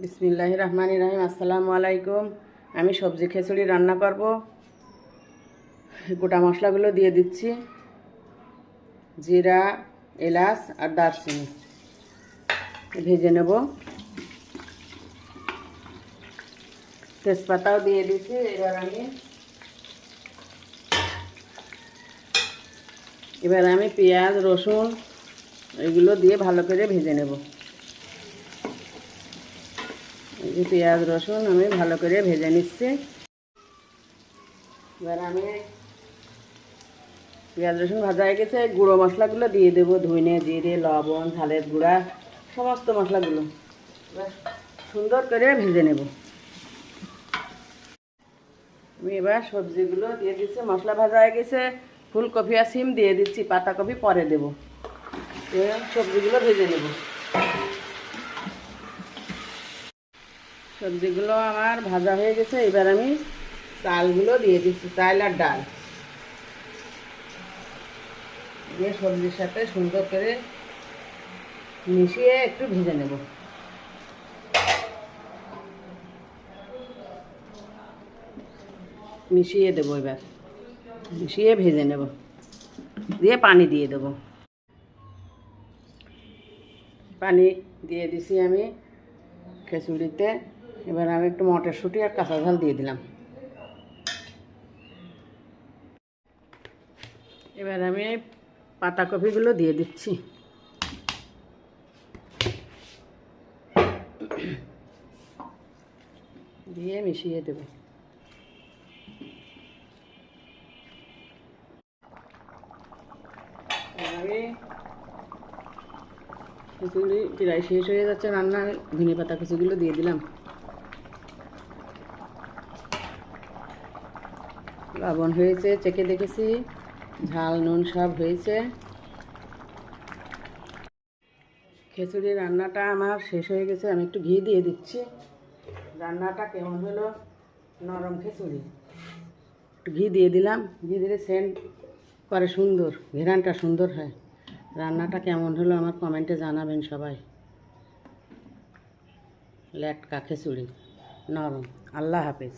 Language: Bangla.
বিসমিল্লাহির রহমানির রহিম। আসসালামু আলাইকুম। আমি সবজি খিচুড়ি রান্না করব। গোটা মশলাগুলো দিয়ে দিচ্ছি, জিরা, এলাচ আর দারচিনি ভেজে নেব। তেজপাতাও দিয়ে দিচ্ছি। এবার আমি পেঁয়াজ, রসুন এগুলো দিয়ে ভালো করে ভেজে নেব। এই যে পেঁয়াজ রসুন আমি ভালো করে ভেজে নিচ্ছি। এবার আমি পেঁয়াজ রসুন ভাজা হয়ে গেছে, গুঁড়ো মশলাগুলো দিয়ে দেবো। ধনে, জিরে, লবণ, ঝালের গুঁড়া, সমস্ত মশলাগুলো এবার সুন্দর করে ভেজে নেব। আমি এবার সবজিগুলো দিয়ে দিচ্ছি। মশলা ভাজা হয়ে গেছে, ফুলকপি আর সিম দিয়ে দিচ্ছি, পাতাকপি পরে দেবো। এবার সবজিগুলো ভেজে নেব। সবজিগুলো আমার ভাজা হয়ে গেছে। এবার আমি চালগুলো দিয়ে দিচ্ছি, চাল আর ডাল দিয়ে সবজির সাথে সুন্দর করে মিশিয়ে একটু ভেজে নেব। মিশিয়ে দেবো, এবার মিশিয়ে ভেজে নেব, দিয়ে পানি দিয়ে দেবো। পানি দিয়ে দিছি আমি খিচুড়িতে। এবার আমি একটু মটরশুঁটি আর কাঁচা ঝাল দিয়ে দিলাম। এবার আমি পাতাকপিগুলো দিয়ে দিচ্ছি। দিয়ে মিশিয়ে দেব। আমি খিচুড়ি প্রায় শেষ হয়ে যাচ্ছে রান্না। ধনে পাতা কুচিগুলো দিয়ে দিলাম। লবণ হয়েছে চেখে দেখেছি, ঝাল নুন সব হয়েছে। খিচুড়ি রান্নাটা আমার শেষ হয়ে গেছে। আমি একটু ঘি দিয়ে দিচ্ছি। রান্নাটা কেমন হলো? নরম খিচুড়ি। একটু ঘি দিয়ে দিলাম। ঘি দিলে সেন্ট করে সুন্দর, ঘেরানটা সুন্দর হয়। রান্নাটা কেমন হলো আমার কমেন্টে জানাবেন সবাই। লেটকা খিচুড়ি নরম। আল্লাহ হাফেজ।